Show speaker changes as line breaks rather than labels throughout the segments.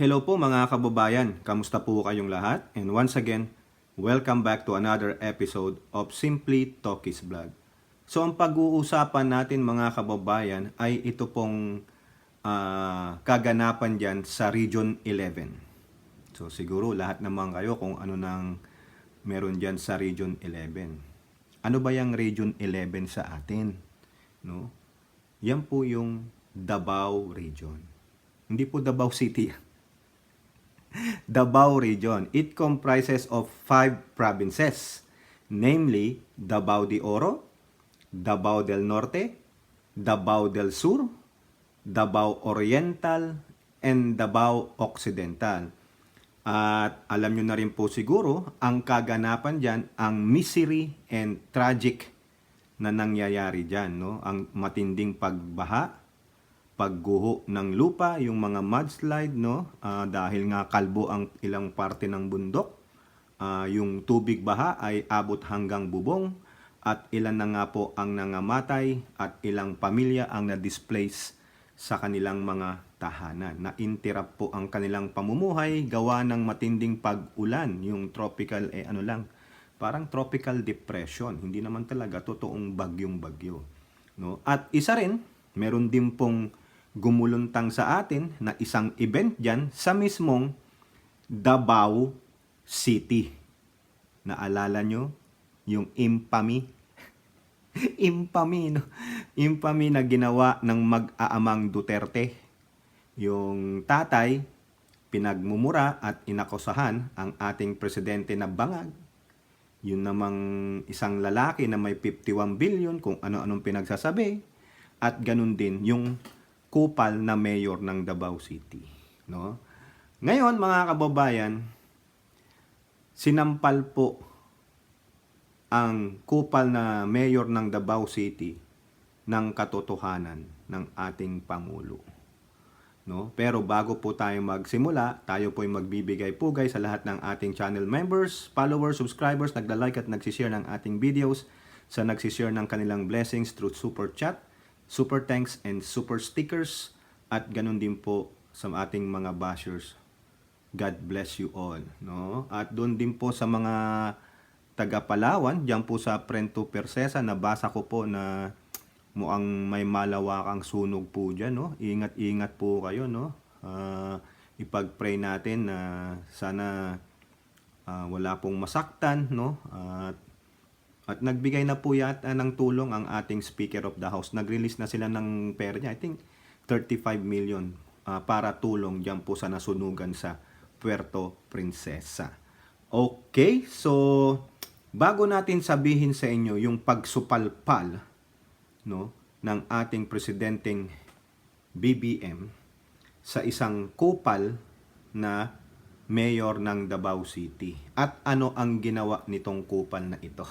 Hello po mga kababayan, kamusta po kayong lahat? And once again, welcome back to another episode of Simply Talkies Vlog. So ang pag-uusapan natin mga kababayan ay ito pong kaganapan dyan sa Region 11. So siguro lahat naman kayo kung ano nang meron dyan sa Region 11. Ano ba yung Region 11 sa atin? No? Yan po yung Davao Region. Hindi po Davao City. Davao Region. It comprises of 5 provinces, namely Davao de Oro, Davao del Norte, Davao del Sur, Davao Oriental, and Davao Occidental. At alam nyo na rin po siguro, ang kaganapan dyan, ang misery and tragic na nangyayari dyan. No? Ang matinding pagbaha, pagguho ng lupa, yung mga mudslide, no? Dahil nga kalbo ang ilang parte ng bundok. Yung tubig baha ay abot hanggang bubong at ilan na nga po ang nangamatay at ilang pamilya ang na-displace sa kanilang mga tahanan. Na-interrupt po ang kanilang pamumuhay gawa ng matinding pag-ulan, yung tropical, parang tropical depression. Hindi naman talaga totoong bagyong-bagyo. No? At isa rin, meron din pong gumuluntang sa atin na isang event dyan sa mismong Davao City. Naalala nyo yung infamy? Infamy, no? Infamy na ginawa ng mag-aamang Duterte. Yung tatay, pinagmumura at inakusahan ang ating presidente na bangag. Yun namang isang lalaki na may 51 billion kung ano-anong pinagsasabi. At ganun din yung kupal na mayor ng Davao City, no? Ngayon, mga kababayan, sinampal po ang kupal na mayor ng Davao City ng katotohanan ng ating pangulo, no? Pero bago po tayo magsimula, tayo po ay magbibigay-pugay sa lahat ng ating channel members, followers, subscribers, nagla-like at nagsishare ng ating videos, sa nagsishare ng kanilang blessings through super chat, super thanks and super stickers, at ganun din po sa ating mga bashers. God bless you all, no? At doon din po sa mga taga Palawan, diyan po sa Prento Persesa, nabasa ko po na mukhang may malawakang sunog po diyan, no? Ingat-ingat po kayo, no? Ipag-pray natin na sana wala pong masaktan, no? At nagbigay na po yata ng tulong ang ating Speaker of the House. Nag-release na sila ng pera niya. I think 35 million para tulong dyan po sa nasunugan sa Puerto Princesa. Okay, so bago natin sabihin sa inyo yung pagsupalpal, no, ng ating presidenteng BBM sa isang kupal na mayor ng Davao City. At ano ang ginawa nitong kupal na ito?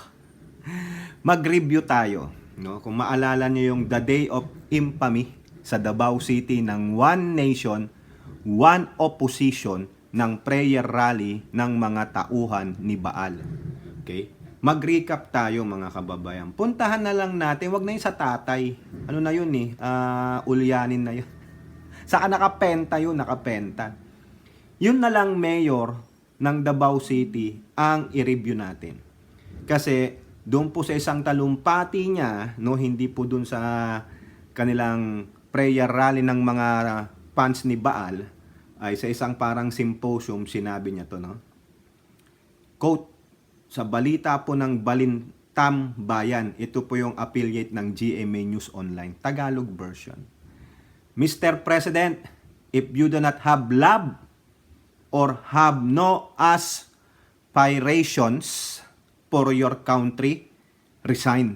Mag-review tayo, no? Kung maalala niyo yung The Day of Infamy sa Davao City ng One Nation, One Opposition ng prayer rally ng mga tauhan ni Baal. Okay? Mag-recap tayo mga kababayan. Puntahan na lang natin, wag na yun sa tatay. Ano na yun eh? Ulyanin na yun. Saka nakapenta yun, nakapenta. Yun na lang mayor ng Davao City ang i-review natin. Kasi doon po sa isang talumpati niya, no, hindi po doon sa kanilang prayer rally ng mga fans ni Baal, ay sa isang parang symposium sinabi niya to, no? Quote, sa balita po ng Balintam Bayan, ito po yung affiliate ng GMA News Online, Tagalog version. Mr. President, if you do not have love or have no aspirations for your country, resign.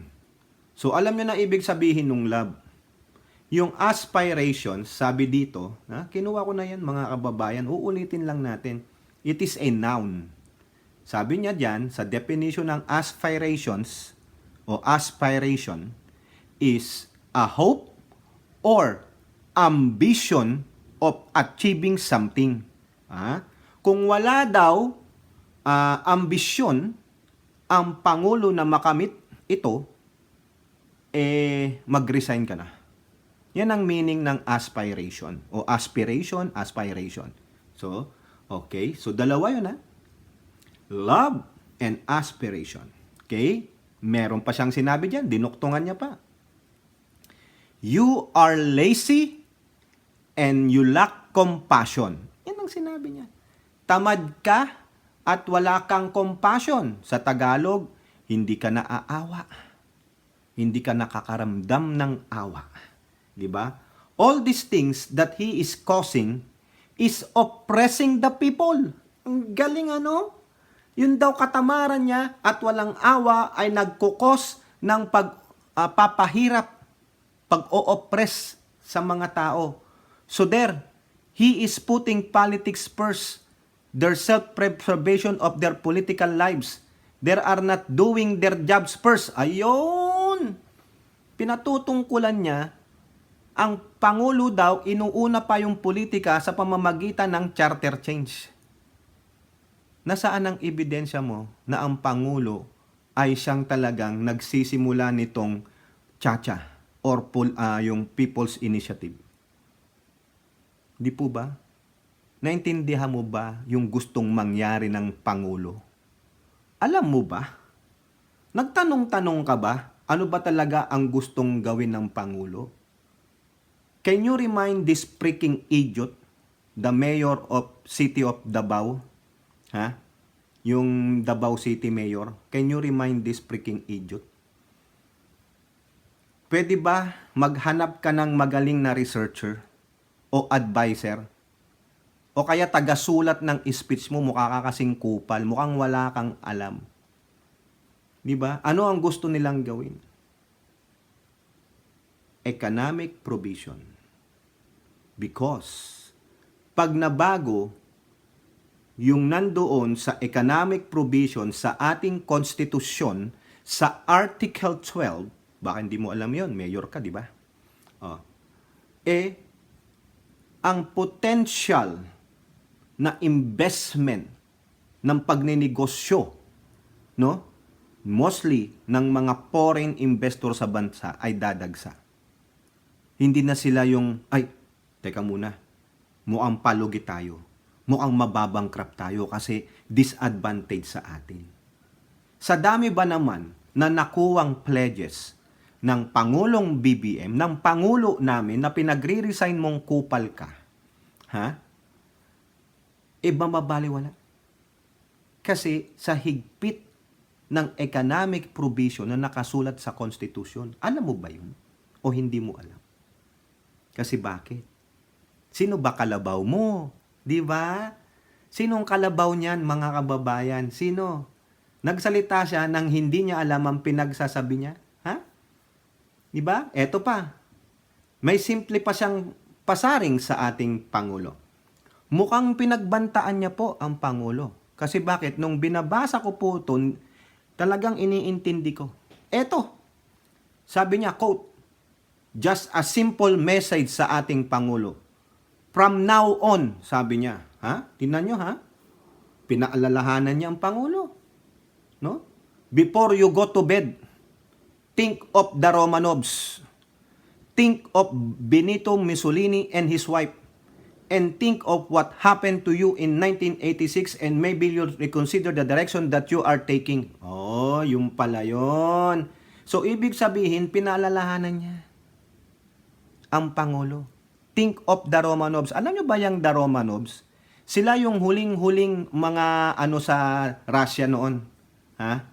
So alam nyo na ibig sabihin ng love. Yung aspirations, sabi dito, kinuha ko na yan mga kababayan, uulitin lang natin. It is a noun. Sabi niya dyan, sa definition ng aspirations o aspiration is a hope or ambition of achieving something. Kung wala daw ambisyon ang Pangulo na makamit ito, mag-resign ka na. Yan ang meaning ng aspiration o aspiration. So, okay. So, dalawa yun, ha? Love and aspiration. Okay? Meron pa siyang sinabi dyan. Dinuktungan niya pa. You are lazy and you lack compassion. Yan ang sinabi niya. Tamad ka at wala kang compassion. Sa Tagalog, hindi ka naaawa. Hindi ka nakakaramdam ng awa. Di ba? All these things that he is causing is oppressing the people. Ang galing ano? Yun daw katamaran niya at walang awa ay nagkukos ng pagpapahirap, pag-o-oppress sa mga tao. So there, he is putting politics first, their self-preservation of their political lives. They are not doing their jobs first. Ayun! Pinatutungkulan niya, ang Pangulo daw, inuuna pa yung politika sa pamamagitan ng charter change. Nasaan ang ebidensya mo na ang Pangulo ay siyang talagang nagsisimula nitong chacha or yung People's Initiative? Di po ba? Naintindihan mo ba yung gustong mangyari ng Pangulo? Alam mo ba? Nagtanong-tanong ka ba? Ano ba talaga ang gustong gawin ng Pangulo? Can you remind this freaking idiot, the mayor of City of Davao? Ha? Yung Davao City Mayor. Can you remind this freaking idiot? Pwede ba maghanap ka ng magaling na researcher o advisor? O kaya tagasulat ng speech mo, mukha ka kasing kupal, mukhang wala kang alam. Di ba? Ano ang gusto nilang gawin? Economic provision. Because pag nabago yung nandoon sa economic provision sa ating konstitusyon sa Article 12, baka hindi mo alam yon, mayor ka, di ba? Ang potential na investment ng pagninegosyo, no? Mostly ng mga foreign investor sa bansa ay dadagsa. Hindi na sila yung, teka muna, mukhang palugi tayo. Mukhang mababangkrap tayo kasi disadvantage sa atin. Sa dami ba naman na nakuwang pledges ng Pangulong BBM, ng Pangulo namin na pinagre-resign mong kupal ka, ha? Mababaliwala. Kasi sa higpit ng economic provision na nakasulat sa Constitution, alam mo ba yun? O hindi mo alam? Kasi bakit? Sino ba kalabaw mo? Di ba? Sinong kalabaw niyan, mga kababayan? Sino? Nagsalita siya nang hindi niya alam ang pinagsasabi niya? Ha? Di ba? Eto pa. May simple pa siyang pasaring sa ating Pangulo. Mukhang pinagbantaan niya po ang Pangulo. Kasi bakit? Nung binabasa ko po ito, talagang iniintindi ko. Eto. Sabi niya, quote, just a simple message sa ating Pangulo. From now on, sabi niya. Ha? Tingnan nyo, ha? Pinaalalahanan niya ang Pangulo. No? Before you go to bed, think of the Romanovs. Think of Benito Mussolini and his wife. And think of what happened to you in 1986 and maybe you'll reconsider the direction that you are taking. Oh, yung pala yun. So, ibig sabihin, pinaalalahanan niya ang Pangulo. Think of the Romanovs. Alam nyo ba yung the Romanovs? Sila yung huling-huling mga sa Russia noon. Ha?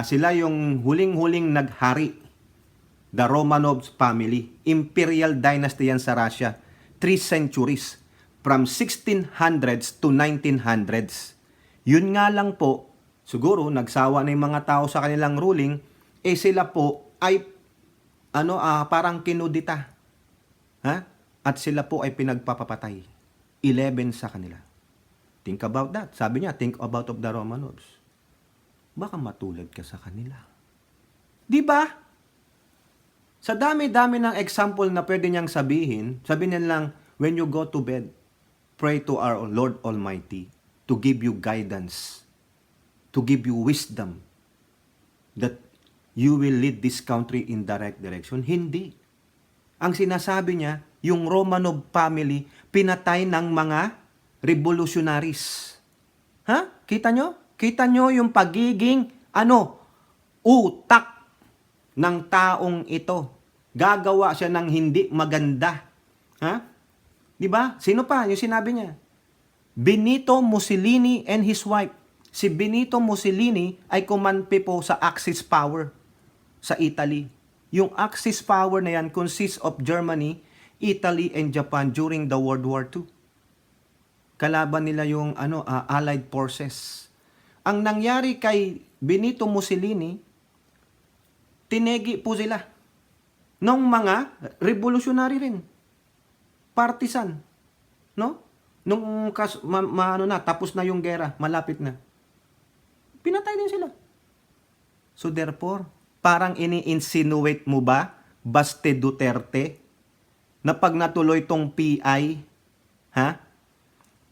Sila yung huling-huling naghari. The Romanovs family. Imperial dynasty yan sa Russia. 3 centuries. From 1600s to 1900s. Yun nga lang po, siguro nagsawa na yung mga tao sa kanilang ruling, sila po ay parang kinudita. Ha? At sila po ay pinagpapapatay. 11 sa kanila. Think about that. Sabi niya, think about of the Romanovs. Baka matulad ka sa kanila. Di ba? Sa dami-dami ng example na pwede niyang sabihin niya lang, when you go to bed, pray to our Lord Almighty to give you guidance, to give you wisdom, that you will lead this country in the right direction. Hindi. Ang sinasabi niya, yung Romanov family, pinatay ng mga revolutionaries. Ha? Kita nyo? Kita nyo yung pagiging, utak ng taong ito. Gagawa siya ng hindi maganda. Ha? Di ba? Sino pa? Yung sinabi niya. Benito Mussolini and his wife. Si Benito Mussolini ay kumampi po sa Axis power sa Italy. Yung Axis power na yan consists of Germany, Italy, and Japan during the World War II. Kalaban nila yung Allied forces. Ang nangyari kay Benito Mussolini, tinegi po sila ng mga revolutionary rin. Partisan. No? Nung tapos na yung gera, malapit na. Pinatay din sila. So therefore, parang ini-insinuate mo ba, Baste Duterte, na pag natuloy tong PI,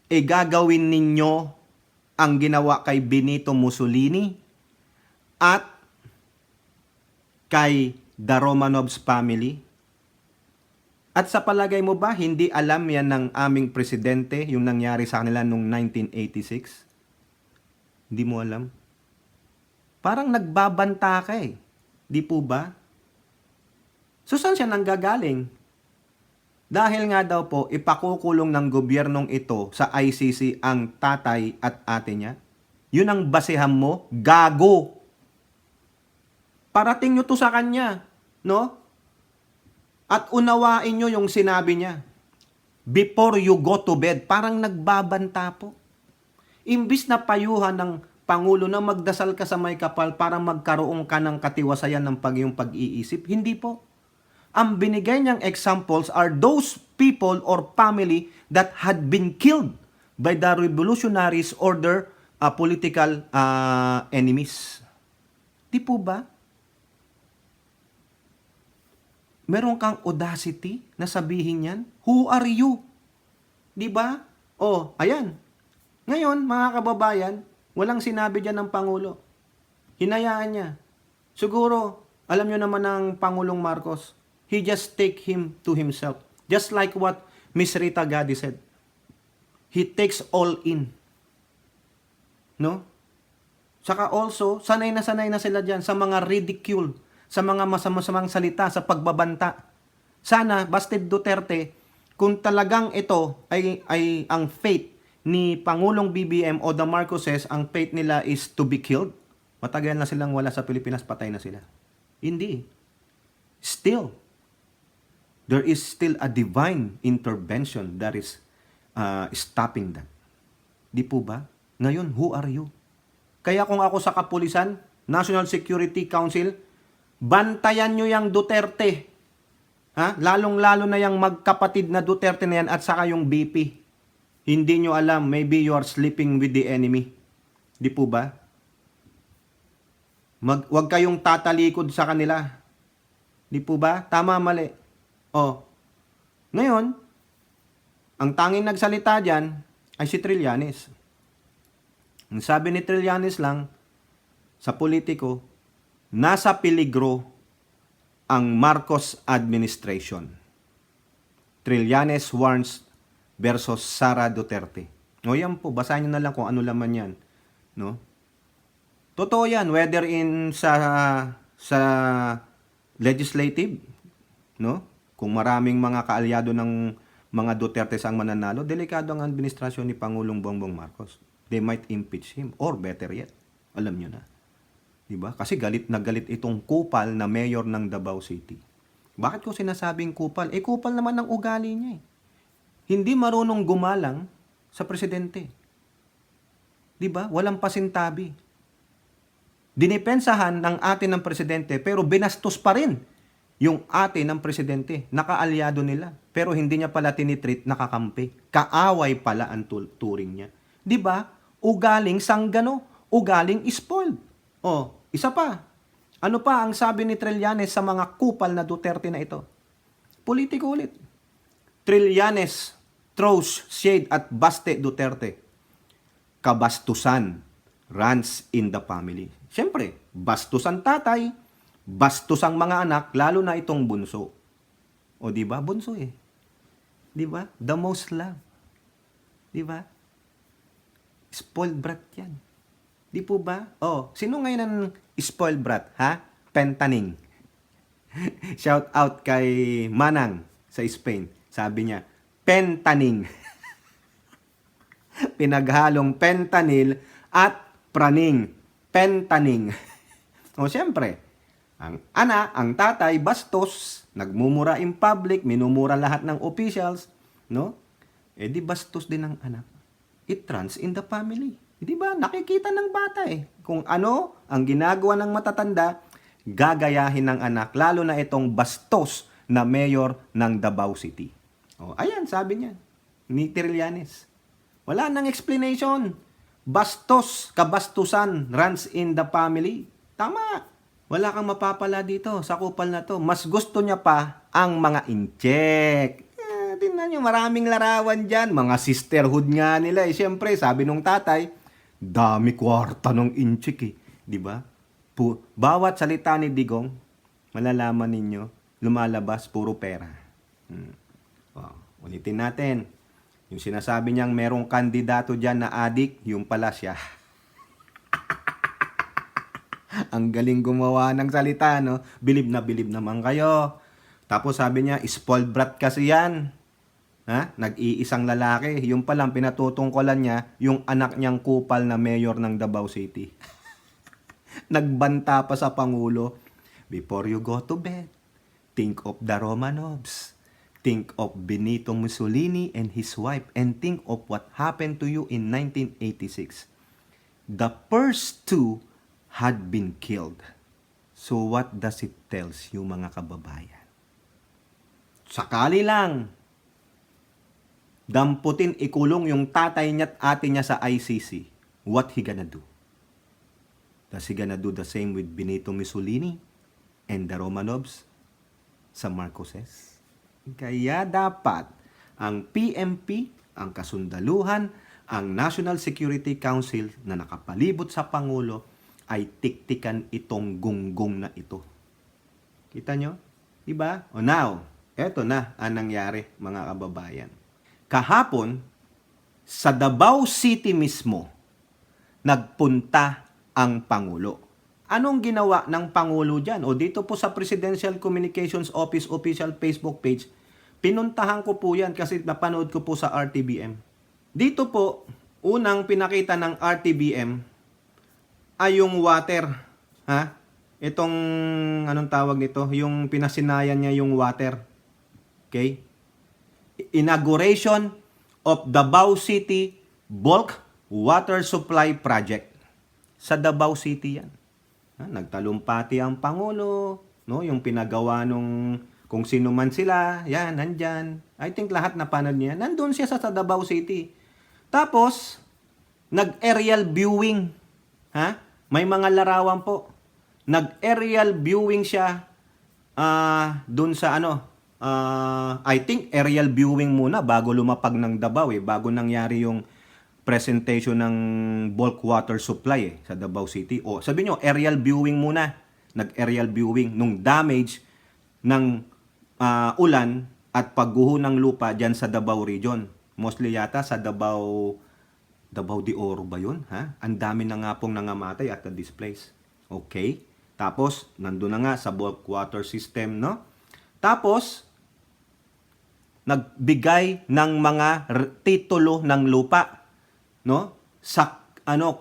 gagawin ninyo ang ginawa kay Benito Mussolini at kay the Romanovs family? At sa palagay mo ba, hindi alam yan ng aming presidente yung nangyari sa kanila noong 1986? Hindi mo alam? Parang nagbabanta ka eh. Di po ba? So saan siya nanggagaling? Dahil nga daw po, ipakukulong ng gobyernong ito sa ICC ang tatay at ate niya. Yun ang basehan mo? Gago! Parating nyo to sa kanya. No? At unawain nyo yung sinabi niya. Before you go to bed, parang nagbabanta po. Imbis na payuhan ng Pangulo na magdasal ka sa may kapal para magkaroon ka ng katiwasayan ng iyong pag-iisip, hindi po. Ang binigay niyang examples are those people or family that had been killed by the revolutionaries or their political enemies. Di po ba? Meron kang audacity na sabihin yan? Who are you? Di ba? Ayan. Ngayon, mga kababayan, walang sinabi dyan ng Pangulo. Hinayaan niya. Siguro, alam nyo naman ng Pangulong Marcos, he just take him to himself. Just like what Miss Rita Gadi said. He takes all in. No? Saka also, sanay na sila dyan sa mga ridicule, sa mga masamang salita, sa pagbabanta. Sana, Baste Duterte, kung talagang ito ay ang fate ni Pangulong BBM o the Marcoses, ang fate nila is to be killed, matagal na silang wala sa Pilipinas, patay na sila. Hindi. Still, there is still a divine intervention that is stopping that. Di po ba? Ngayon, who are you? Kaya kung ako sa kapulisan, National Security Council, bantayan nyo yung Duterte. Lalong-lalo na yung magkapatid na Duterte na yan at saka yung BP. Hindi nyo alam, maybe you are sleeping with the enemy. Di po ba? Huwag kayong tatalikod sa kanila. Di po ba? Tama, mali. Ngayon, ang tanging nagsalita dyan ay si Trillanes. Ang sabi ni Trillanes lang, sa politiko, nasa peligro ang Marcos administration. Trillanes warns versus Sara Duterte. Yan po, basahin nyo na lang kung ano laman yan. No? Totoo yan, whether in sa legislative, no? Kung maraming mga kaalyado ng mga Duterte ang mananalo, delikado ang administrasyon ni Pangulong Bongbong Marcos. They might impeach him, or better yet, alam nyo na. Diba? Kasi galit na galit itong kupal na mayor ng Davao City. Bakit ko sinasabing kupal? Kupal naman ang ugali niya eh. Hindi marunong gumalang sa presidente. Di ba? Walang pasintabi. Dinipensahan ng atin ng presidente pero binastos pa rin yung ate ng presidente. Nakaalyado nila. Pero hindi niya pala tinitreat nakakampi. Kaaway pala ang turing niya. Di ba? Ugaling sanggano. Ugaling spoiled. Isa pa. Ano pa ang sabi ni Trillanes sa mga kupal na Duterte na ito? Politiko ulit. Trillanes throws shade at Baste Duterte. Kabastusan runs in the family. Siyempre, bastos ang tatay, bastos ang mga anak, lalo na itong bunso. Di ba? Bunso eh. Di ba? The most love. Di ba? Spoiled brat yan. Di po ba? Oh, sino ngayon ang spoiled brat, ha? Pentaning. Shout out kay Manang sa Spain. Sabi niya, pentaning. Pinaghalong fentanyl at praning. Pentaning. O siyempre, ang tatay, bastos, nagmumura in public, minumura lahat ng officials, no? Eh di bastos din ang anak. It runs in the family. Di ba? Nakikita ng bata eh. Kung ano ang ginagawa ng matatanda, gagayahin ng anak, lalo na itong bastos na mayor ng Davao City. O, ayan, sabi niya, ni Trillanes. Wala nang explanation. Bastos, kabastusan, runs in the family. Tama. Wala kang mapapala dito sa kupal na to. Mas gusto niya pa ang mga incheck. Tingnan nyo, maraming larawan dyan. Mga sisterhood nga nila. Eh, siyempre, sabi nung tatay, dami kwarta nung incheck eh. Diba? Bawat salita ni Digong, malalaman ninyo, lumalabas puro pera. Wow. Ulitin natin. Yung sinasabi niyang merong kandidato dyan na adik, yung pala siya. Ang galing gumawa ng salita, no? Bilib na bilib naman kayo. Tapos sabi niya, spoiled brat kasi yan. Ha? Nag-iisang lalaki. Yung palang pinatutungkolan niya, yung anak niyang kupal na mayor ng Davao City. Nagbanta pa sa Pangulo. Before you go to bed, think of the Romanovs. Think of Benito Mussolini and his wife. And think of what happened to you in 1986. The first two had been killed. So what does it tells you mga kababayan? Sakali lang, damputin ikulong yung tatay niya at ate niya sa ICC. What he gonna do? Does he gonna do the same with Benito Mussolini and the Romanovs sa Marcoses? Kaya dapat ang PMP, ang kasundaluhan, ang National Security Council na nakapalibot sa Pangulo ay tiktikan itong gunggong na ito. Kita nyo? Diba? O now, eto na ang nangyari mga kababayan. Kahapon, sa Davao City mismo, nagpunta ang Pangulo. Anong ginawa ng Pangulo dyan? O dito po sa Presidential Communications Office official Facebook page, pinuntahan ko po yan kasi napanood ko po sa RTBM. Dito po, unang pinakita ng RTBM ay yung water. Ha? Itong, anong tawag nito? Yung pinasinayan niya yung water. Okay? Inauguration of Davao City Bulk Water Supply Project. Sa Davao City yan. Ha? Nagtalumpati ang Pangulo, no? Yung pinagawa nung kung sino man sila, yan, nandyan. I think lahat na panood niya. Nandun siya sa Davao City. Tapos, nag-aerial viewing. Ha? May mga larawan po. Nag-aerial viewing siya dun sa ano. I think aerial viewing muna bago lumapag ng Davao eh. Bago nangyari yung presentation ng bulk water supply eh, sa Davao City. O sabi nyo, aerial viewing muna. Nag-aerial viewing nung damage ng ulan at pagguho ng lupa dyan sa Davao region. Mostly yata sa Davao de Oro ba yun? Ha? Ang dami na nga pong nangamatay at this place. Okay? Tapos, nandun na nga sa bulk water system, no? Tapos, nagbigay ng mga titulo ng lupa, no? Sa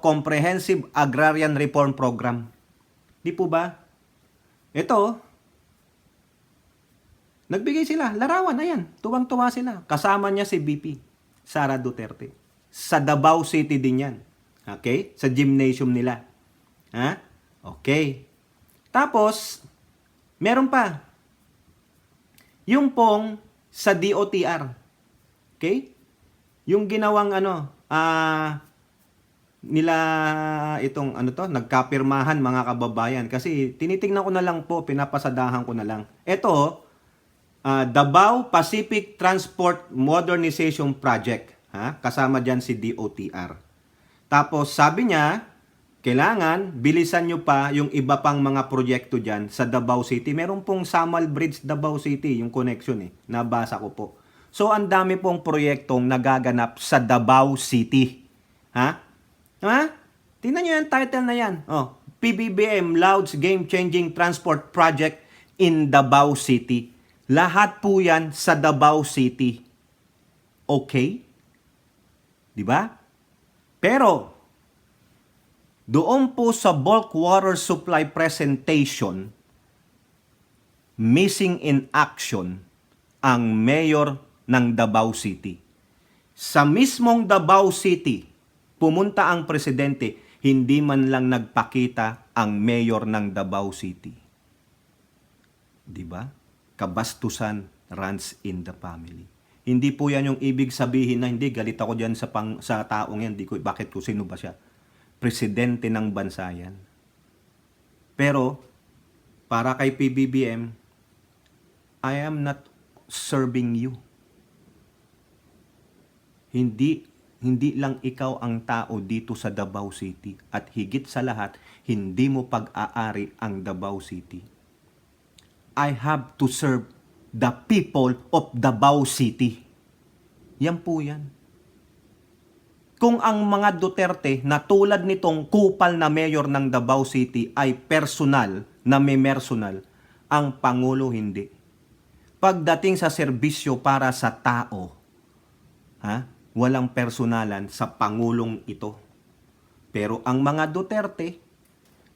Comprehensive Agrarian Reform Program. Di po ba? Ito, nagbigay sila. Larawan, ayan. Tuwang-tuwa sila. Kasama niya si VP, Sara Duterte. Sa Davao City din yan. Okay? Sa gymnasium nila. Ha? Okay. Tapos, meron pa. Yung pong sa DOTR. Okay? Yung ginawang nila itong nagkapirmahan mga kababayan. Kasi tinitingnan ko na lang po, pinapasadahan ko na lang. Ito, Davao Pacific Transport Modernization Project. Ha? Kasama dyan si DOTR. Tapos sabi niya, kailangan bilisan nyo pa yung iba pang mga proyekto dyan sa Davao City. Meron pong Samal Bridge Davao City, yung connection eh. Nabasa ko po. So ang dami pong proyektong nagaganap sa Davao City. Ha? Ha? Tingnan nyo yung title na yan. Oh, PBBM Lauds Game-Changing Transport Project in Davao City. Lahat po yan sa Davao City. Okay? Di ba? Pero, doon po sa bulk water supply presentation, missing in action ang mayor ng Davao City. Sa mismong Davao City, pumunta ang presidente, hindi man lang nagpakita ang mayor ng Davao City. Di ba? Kabastusan runs in the family. Hindi po yan yung ibig sabihin na hindi, galit ako dyan sa taong yan. Bakit ko, sino ba siya? Presidente ng bansa yan. Pero, para kay PBBM, I am not serving you. Hindi lang ikaw ang tao dito sa Davao City. At higit sa lahat, hindi mo pag-aari ang Davao City. I have to serve the people of Davao City. Yan po yan. Kung ang mga Duterte na tulad nitong kupal na mayor ng Davao City ay personal, na may personal, ang Pangulo hindi. Pagdating sa serbisyo para sa tao, walang personalan sa Pangulong ito. Pero ang mga Duterte,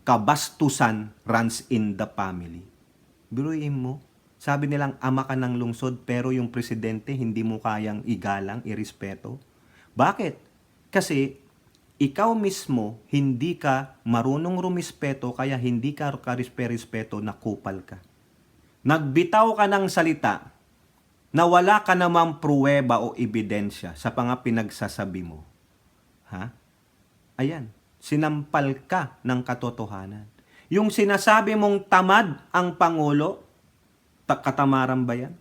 kabastusan runs in the family. Biruin mo, sabi nilang ama ka ng lungsod pero yung presidente hindi mo kayang igalang, irespeto. Bakit? Kasi ikaw mismo hindi ka marunong rumispeto kaya hindi ka karispe-respeto na kupal ka. Nagbitaw ka ng salita na wala ka namang pruweba o ebidensya sa mga pinagsasabi mo. Ayan, sinampal ka ng katotohanan. Yung sinasabi mong tamad ang Pangulo, katamaran ba yan?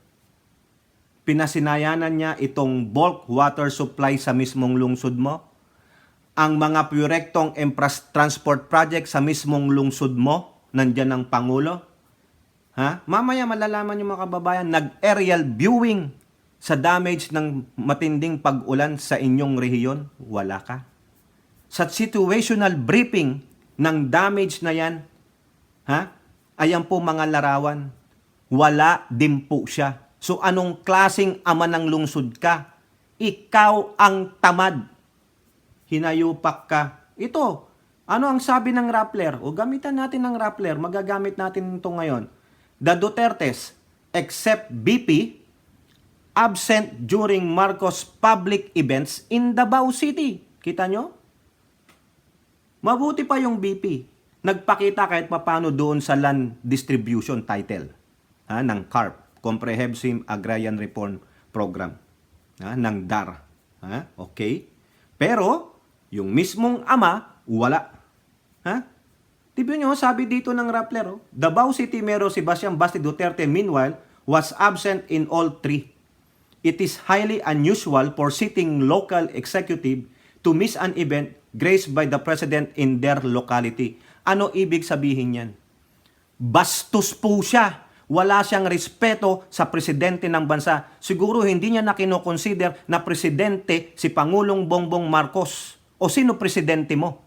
Pinasinayanan niya itong bulk water supply sa mismong lungsod mo. Ang mga proyektong transport project sa mismong lungsod mo, nandyan ang Pangulo. Mamaya malalaman yung mga kababayan, nag-aerial viewing sa damage ng matinding pag-ulan sa inyong rehiyon. Wala ka. Sa situational briefing ng damage na yan, ayan po mga larawan. Wala din po siya. So anong klaseng ama ng lungsod ka? Ikaw ang tamad. Hinayupak ka. Ito, ano ang sabi ng Rappler? O gamitan natin ng Rappler. Magagamit natin ito ngayon. The Dutertes, except BP, absent during Marcos public events in Davao City. Kita nyo? Mabuti pa yung BP. Nagpakita kahit papano doon sa land distribution title ng CARP, Comprehensive Agrarian Reform Program, ng DAR. Okay? Pero, yung mismong ama, wala. Tibo nyo, sabi dito ng Rappler, Davao City Mayor Sebastian Basti Duterte, meanwhile, was absent in all three. It is highly unusual for sitting local executive to miss an event graced by the President in their locality. Ano ibig sabihin yan? Bastos po siya. Wala siyang respeto sa presidente ng bansa. Siguro hindi niya na kinoconsider na presidente si Pangulong Bongbong Marcos. O sino presidente mo?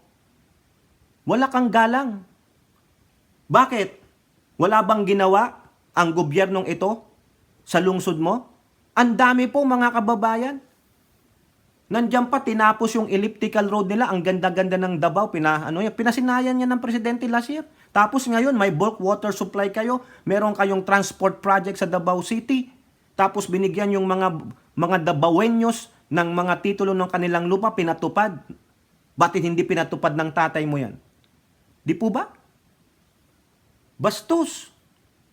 Wala kang galang. Bakit? Wala bang ginawa ang gobyernong ito sa lungsod mo? Ang dami po mga kababayan. Nandiyan pa tinapos yung elliptical road nila. Ang ganda-ganda ng Davao. Pinasinayan niya ng presidente last year. Tapos ngayon may bulk water supply kayo. Meron kayong transport project sa Davao City. Tapos binigyan yung mga Davaoeños ng mga titulo ng kanilang lupa, pinatupad. Bakit hindi pinatupad ng tatay mo yan? Di po ba? Bastos.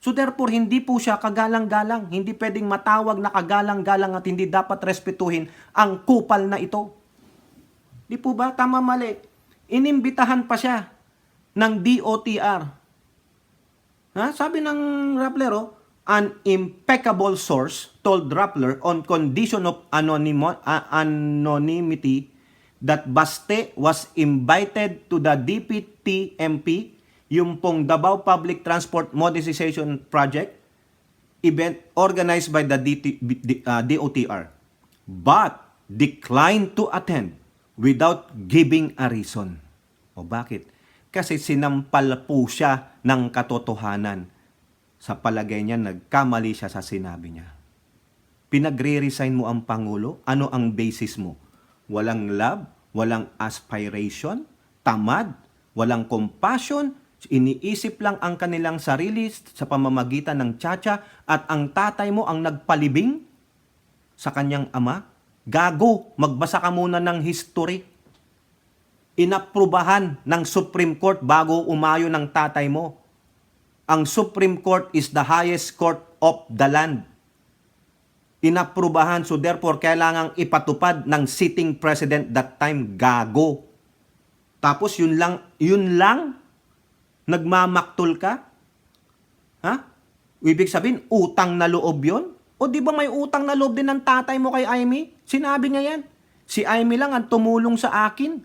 So therefore, hindi po siya kagalang-galang. Hindi pwedeng matawag na kagalang-galang at hindi dapat respetuhin ang kupal na ito. Di po ba? Tama mali. Inimbitahan pa siya ng DOTR. Sabi ng Rappler, an impeccable source told Rappler on condition of anonymity that Baste was invited to the DPTMP, yung pong Davao Public Transport Modernization Project event organized by the DOTR, but declined to attend without giving a reason. O bakit? Kasi sinampal po siya ng katotohanan. Sa palagay niya, nagkamali siya sa sinabi niya. Pinagre-resign mo ang Pangulo? Ano ang basis mo? Walang love, walang aspiration, tamad, walang compassion, iniisip lang ang kanilang sarili sa pamamagitan ng tsatsa at ang tatay mo ang nagpalibing sa kanyang ama? Gago, magbasa ka muna ng history. Inaprubahan ng Supreme Court bago umayo ng tatay mo. Ang Supreme Court is the highest court of the land. Inaprubahan, so therefore kailangang ipatupad ng sitting president that time. Gago. Tapos yun lang nagmamaktol ka? Ha? Ibig sabihin, utang na loob yun? O di ba may utang na loob din ng tatay mo kay Amy? Sinabi niya yan. Si Amy lang ang tumulong sa akin.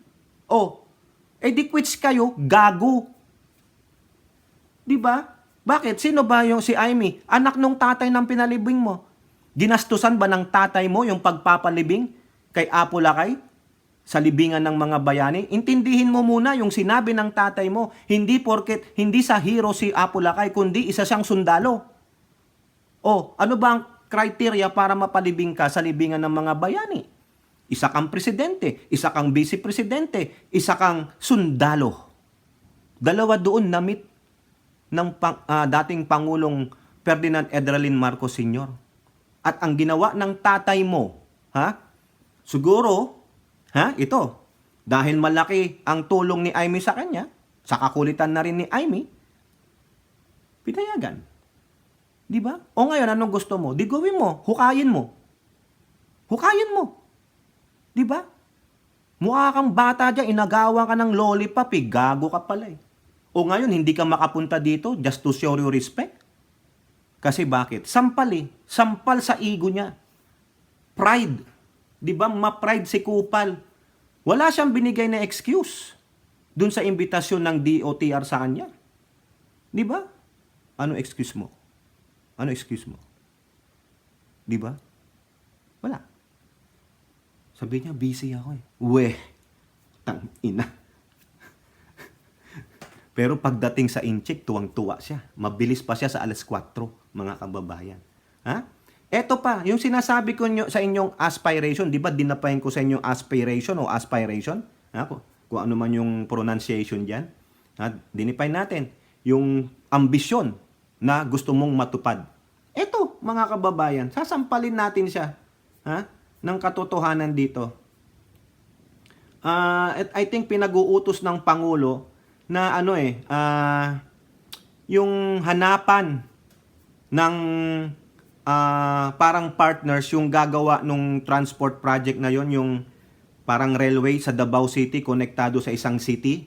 O, di quits kayo, gago. Di ba? Bakit? Sino ba yung si Amy? Anak nung tatay ng pinalibing mo. Ginastusan ba ng tatay mo yung pagpapalibing kay Apo Lakay sa libingan ng mga bayani? Intindihin mo muna yung sinabi ng tatay mo. Hindi porket hindi sa hero si Apo Lakay, kundi isa siyang sundalo. O, ano ba ang criteria para mapalibing ka sa libingan ng mga bayani? Isa kang presidente, isa kang vice-presidente, isa kang sundalo. Dalawa doon na-meet ng dating Pangulong Ferdinand Edralin Marcos Sr. At ang ginawa ng tatay mo, siguro, ito, dahil malaki ang tulong ni Amy sa kanya, sa kakulitan na rin ni Amy, pinayagan. Di ba? O ngayon, anong gusto mo? Di gawin mo, hukayin mo. Hukayin mo. Di ba? Mukha kang bata dyan, inagawa ka ng lollipop, gago ka pala eh. O ngayon, hindi ka makapunta dito just to show your respect? Kasi bakit? Sampal eh. Sampal sa ego niya. Pride. Di ba? Ma-pride si Kupal. Wala siyang binigay na excuse dun sa imbitasyon ng DOTR sa kanya. Di ba? Ano excuse mo? Ano excuse mo? Di ba? Wala. Sabi niya, busy ako eh. Tang ina. Pero pagdating sa incheck, tuwang-tuwa siya. Mabilis pa siya sa alas 4, mga kababayan. Ha? Eto pa, yung sinasabi ko sa inyong aspiration, di ba dinapahin ko sa inyong aspiration o aspiration? Ha? Kung ano man yung pronunciation dyan. Ha? Dinipahin natin yung ambisyon na gusto mong matupad. Eto, mga kababayan, sasampalin natin siya ng katotohanan dito. I think pinag-uutos ng Pangulo na yung hanapan ng parang partners yung gagawa nung transport project na yon, yung parang railway sa Davao City konektado sa isang city,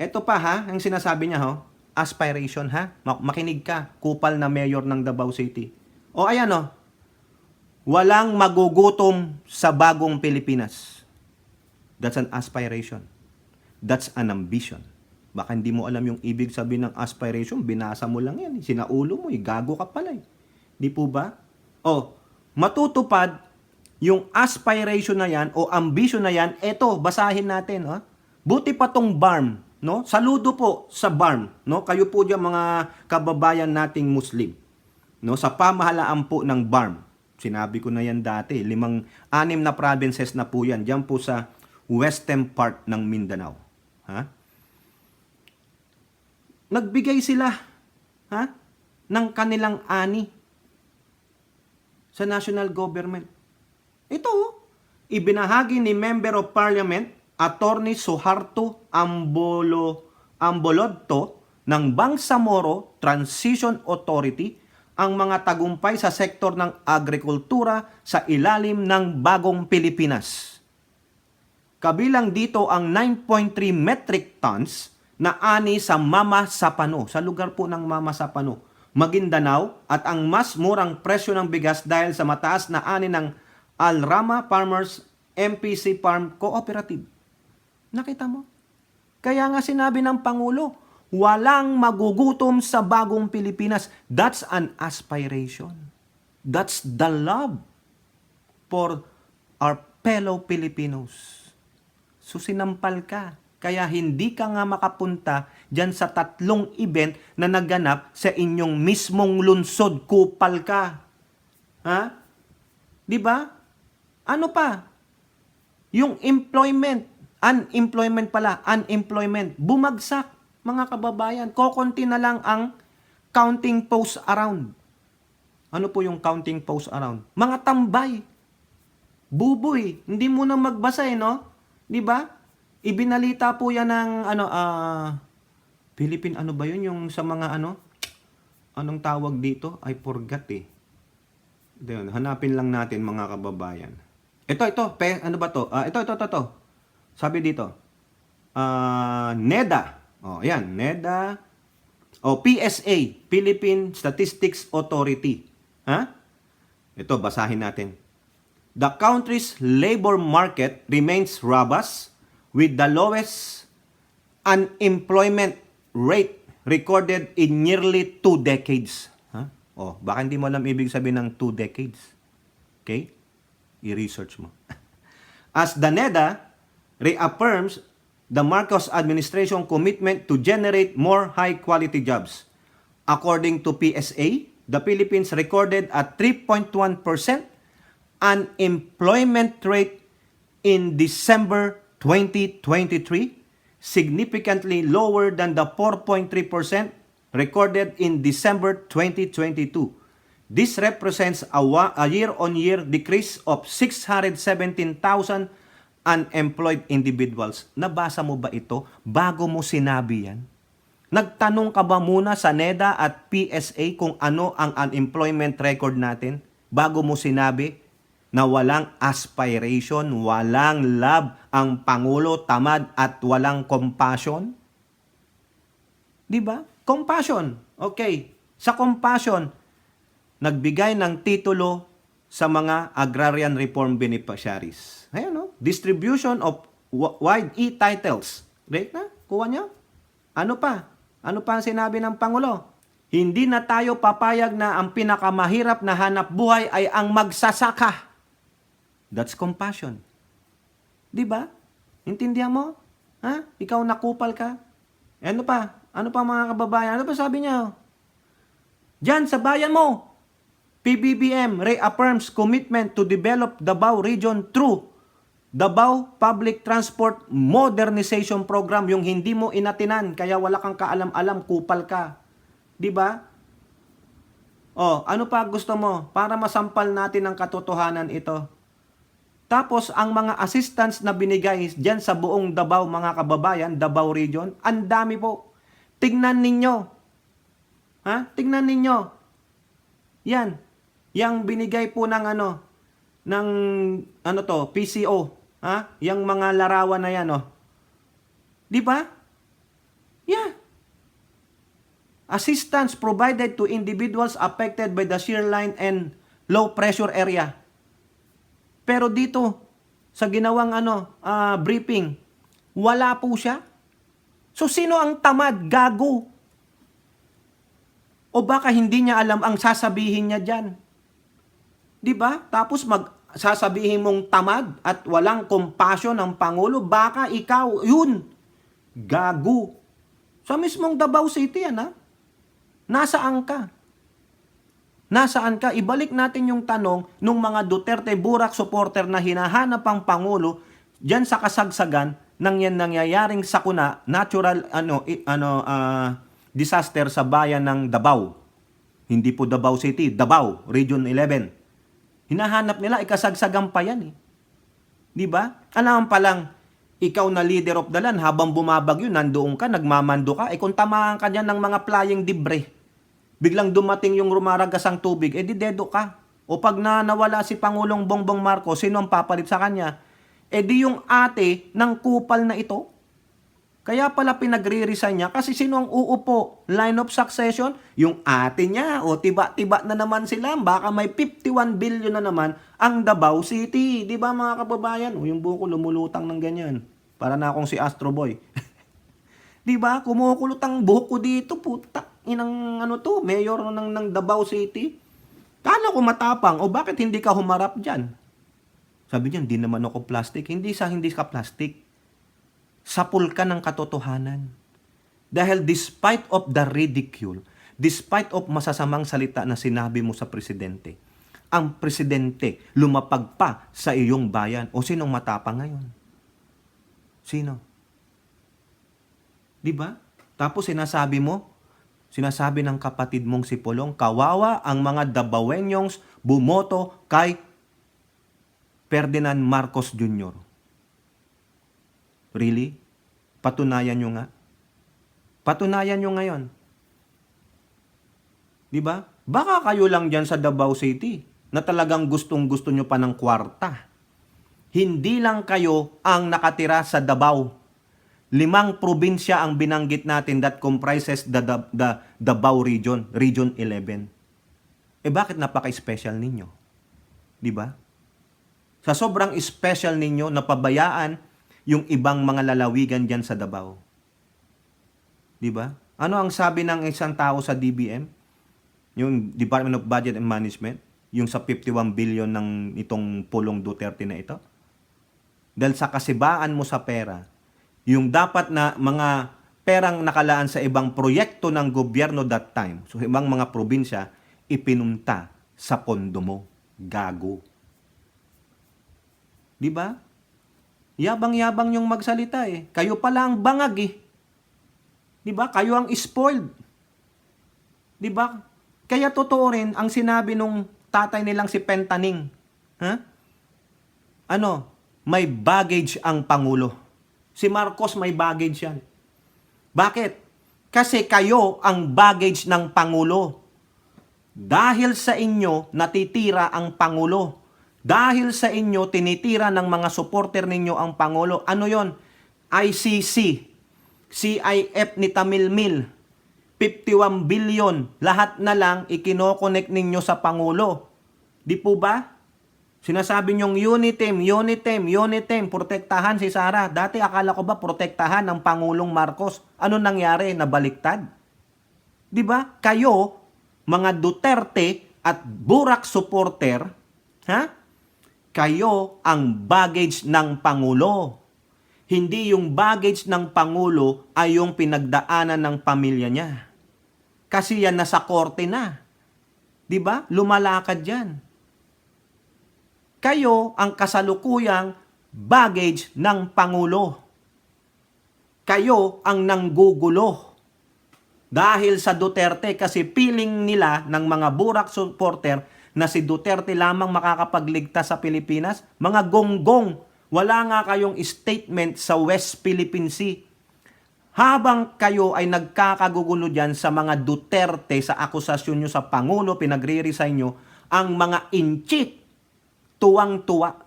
eto pa ang sinasabi niya aspiration makinig ka, kupal na mayor ng Davao City. Ayan walang magugutom sa bagong Pilipinas. That's an aspiration. That's an ambition. Baka hindi mo alam yung ibig sabihin ng aspiration, binasa mo lang yan. Sinaulo mo, gago ka pala eh. Di po ba? Matutupad yung aspiration na yan o ambition na yan, eto, basahin natin. Buti pa tong BARM. No? Saludo po sa BARM. No? Kayo po dyan mga kababayan nating Muslim. No? Sa pamahalaan po ng BARM. Sinabi ko na yan dati. 6 na provinces na po yan. Diyan po sa western part ng Mindanao. Nagbigay sila ng kanilang ani sa national government. Ito, ibinahagi ni Member of Parliament, Attorney Suharto Ambolodto ng Bangsamoro Transition Authority ang mga tagumpay sa sektor ng agrikultura sa ilalim ng Bagong Pilipinas. Kabilang dito ang 9.3 metric tons na ani sa Mama Sapano, sa lugar po ng Mama Sapano, Maguindanao, at ang mas murang presyo ng bigas dahil sa mataas na ani ng Alrama Farmers MPC Farm Cooperative. Nakita mo? Kaya nga sinabi ng Pangulo, walang magugutom sa Bagong Pilipinas. That's an aspiration. That's the love for our
fellow Filipinos. So sinampal ka. Kaya hindi ka nga makapunta dyan sa 3 event na naganap sa inyong mismong lungsod. Kupal ka. Ha? Di ba? Ano pa? Yung unemployment, bumagsak, mga kababayan. Kokonti na lang ang counting posts around. Ano po yung counting posts around? Mga tambay. Buboy. Hindi mo na magbasa no? Di ba? Ibinalita po yan ng Philippine ano ba yun? Yung sa mga anong tawag dito? I forgot eh. Diyan, hanapin lang natin mga kababayan. Ito. Ano ba to? Ito. Sabi dito. NEDA. Ayan. NEDA. PSA. Philippine Statistics Authority. Ha? Ito, basahin natin. The country's labor market remains robust with the lowest unemployment rate recorded in nearly 2 decades. Baka hindi mo alam ibig sabihin ng 2 decades. Okay? I-research mo. As the NEDA reaffirms the Marcos administration commitment to generate more high-quality jobs. According to PSA, the Philippines recorded a 3.1% unemployment rate in December 2023, significantly lower than the 4.3% recorded in December 2022. This represents a year-on-year decrease of 617,000 unemployed individuals. Nabasa mo ba ito bago mo sinabi yan? Nagtanong ka ba muna sa NEDA at PSA kung ano ang unemployment record natin bago mo sinabi na walang aspiration, walang love ang Pangulo, tamad at walang compassion? Di ba? Compassion. Okay. Sa compassion, nagbigay ng titulo sa mga agrarian reform beneficiaries. Ayan, no? Distribution of wide e-titles. Right na? Kuha niyo? Ano pa? Ano pa ang sinabi ng Pangulo? Hindi na tayo papayag na ang pinakamahirap na hanap buhay ay ang magsasaka. That's compassion. Di ba? Intindihan mo? Ha? Ikaw nakupal ka? Ano pa? Ano pa mga kababayan? Ano pa sabi niya? Diyan sa bayan mo, PBBM reaffirms commitment to develop Davao Region through Davao Public Transport Modernization Program. Yung hindi mo inatinan, kaya wala kang kaalam-alam, kupal ka. Di ba? Ano pa gusto mo? Para masampal natin ang katotohanan ito. Tapos, ang mga assistance na binigay dyan sa buong Davao, mga kababayan, Davao Region, ang dami po. Tignan ninyo. Ha? Tignan ninyo. Yan. Yang binigay po ng PCO. Ha? Yang mga larawan na yan, Di ba? Yeah. Assistance provided to individuals affected by the shear line and low pressure area. Pero dito, sa ginawang briefing, wala po siya. So, sino ang tamad, gago? O baka hindi niya alam ang sasabihin niya dyan. Di ba? Tapos sasabihin mong tamad at walang compassion ng Pangulo, baka ikaw, yun, gago. Sa mismong Davao City, Nasaan ka? Nasaan ka? Ibalik natin yung tanong nung mga Duterte Burak supporter na hinahanap ang Pangulo diyan sa kasagsagan ng yan nangyayaring sakuna, natural disaster sa bayan ng Davao. Hindi po Davao City, Davao, Region 11. Hinahanap nila, ikasagsagan pa yan. Di ba? Alam pa lang, ikaw na leader of the land, habang bumabagyo, nandoon ka, nagmamando ka. Kung tamaan ka dyan ng mga flying debris, biglang dumating yung rumaragasang tubig, dedo ka. O pag nawala si Pangulong Bongbong Marcos, sino ang papalit sa kanya? Di yung ate ng kupal na ito. Kaya pala pinagre-resign niya kasi sino ang uupo? Line of succession? Yung ate niya. O tiba-tiba na naman sila. Baka may 51 billion na naman ang Davao City. Di ba mga kababayan? O yung buko lumulutang ng ganyan. Para na akong si Astro Boy. Di ba? Kumukulot ang buhok ko dito. Putak. Inang mayor ng Davao City. Kala ko matapang. O bakit hindi ka humarap dyan? Sabi niya, hindi naman ako plastic. Hindi ka plastic. Sapul ka ng katotohanan. Dahil despite of the ridicule, despite of masasamang salita na sinabi mo sa presidente, ang presidente lumapag pa sa iyong bayan. O sinong matapang ngayon? Sino? Di ba? Tapos sinasabi ng kapatid mong si Polong, kawawa ang mga Dabawenyos bumoto kay Ferdinand Marcos Jr. Really? Patunayan nyo nga. Patunayan nyo ngayon. Di ba? Baka kayo lang dyan sa Davao City na talagang gustong-gusto nyo pa ng kwarta. Hindi lang kayo ang nakatira sa Davao. 5 probinsya ang binanggit natin that comprises the Davao region, Region 11. Bakit napaka-special ninyo? Di ba? Sa sobrang special ninyo, napabayaan yung ibang mga lalawigan dyan sa Davao. Di ba? Ano ang sabi ng isang tao sa DBM? Yung Department of Budget and Management, yung sa 51 billion ng itong Pulong Duterte na ito? Dahil sa kasibaan mo sa pera, yung dapat na mga perang nakalaan sa ibang proyekto ng gobyerno that time, so ibang mga probinsya, ipinunta sa pondo mo. Gago. Di ba? Yabang-yabang yung magsalita eh. Kayo pala ang bangag eh. Di ba? Kayo ang spoiled. Di ba? Kaya totoo rin ang sinabi nung tatay nilang si Pentaning. May baggage ang Pangulo. Si Marcos may baggage yan. Bakit? Kasi kayo ang baggage ng Pangulo. Dahil sa inyo, natitira ang Pangulo. Dahil sa inyo, tinitira ng mga supporter ninyo ang Pangulo. Ano yon? ICC, CIF ni Tamilmil, 51 billion, lahat na lang ikinokonek ninyo sa Pangulo. Di po ba? Sinasabi nyong Unitem, protektahan si Sara. Dati akala ko ba protektahan ng Pangulong Marcos? Ano nangyari? Nabaliktad? Di ba? Kayo, mga Duterte at Burak supporter, kayo ang baggage ng Pangulo. Hindi yung baggage ng Pangulo ay yung pinagdaanan ng pamilya niya. Kasi yan nasa korte na. Di ba? Lumalakad yan. Kayo ang kasalukuyang baggage ng Pangulo. Kayo ang nanggugulo. Dahil sa Duterte, kasi feeling nila ng mga Burak supporter na si Duterte lamang makakapagligtas sa Pilipinas, mga gonggong, wala nga kayong statement sa West Philippine Sea. Habang kayo ay nagkakagugulo dyan sa mga Duterte sa akusasyon nyo sa Pangulo, pinagre-resign nyo, ang mga inchik, tuwang-tuwa.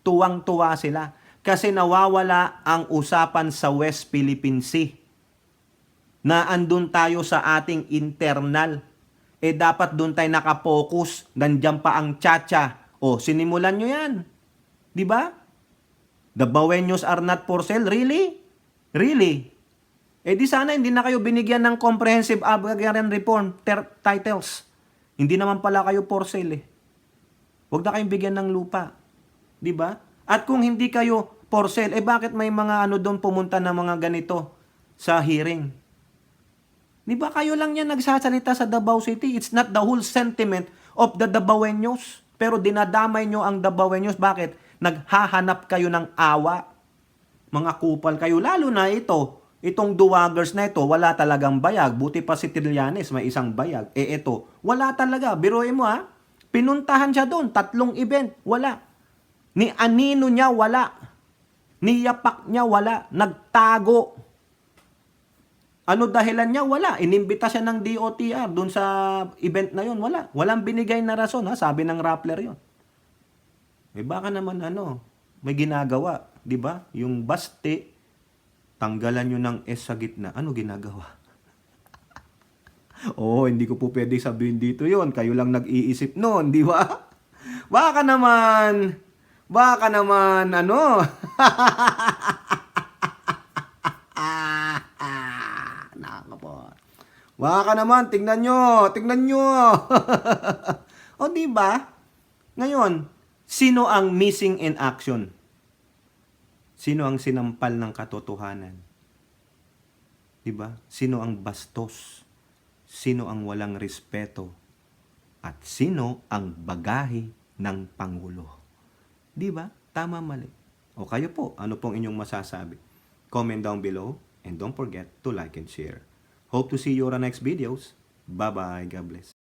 Tuwang-tuwa sila. Kasi nawawala ang usapan sa West Philippine Sea. Na andun tayo sa ating internal. Dapat doon tayo nakapokus. Nandiyan pa ang tsa-tsa. Sinimulan nyo yan. Di ba? The Bawenyos are not for sale. Really? Really? Di sana hindi na kayo binigyan ng Comprehensive Agrarian Reform titles. Hindi naman pala kayo for sale eh. Huwag na kayong bigyan ng lupa. Di ba? At kung hindi kayo for sale, bakit may mga doon pumunta na mga ganito sa hearing? Di ba kayo lang yan nagsasalita sa Davao City? It's not the whole sentiment of the Dabawenyos. Pero dinadamay nyo ang Dabawenyos. Bakit? Naghahanap kayo ng awa. Mga kupal kayo. Lalo na itong duwagers na ito, wala talagang bayag. Buti pa si Trillanes, may isang bayag. Ito, wala talaga. Biruin mo pinuntahan siya doon. 3 event, wala. Ni Anino niya, wala. Ni Yapak niya, wala. Nagtago. Ano dahilan niya? Wala. Inimbita siya ng DOTR doon sa event na yun. Wala. Walang binigay na rason. Sabi ng Rappler yun. Baka naman may ginagawa. Di ba? Yung baste, tanggalan nyo ng S sa gitna. Ano ginagawa? Hindi ko po pwede sabihin dito yon. Kayo lang nag-iisip noon, di ba? Baka naman, Naka po. Baka naman, tingnan nyo. Di ba? Ngayon, Sino ang missing in action? Sino ang sinampal ng katotohanan? 'Di ba? Sino ang bastos? Sino ang walang respeto? At sino ang bagahe ng Pangulo? 'Di ba? Tama, mali. O kayo po, ano pong inyong masasabi? Comment down below and don't forget to like and share. Hope to see you on our next videos. Bye-bye. God bless.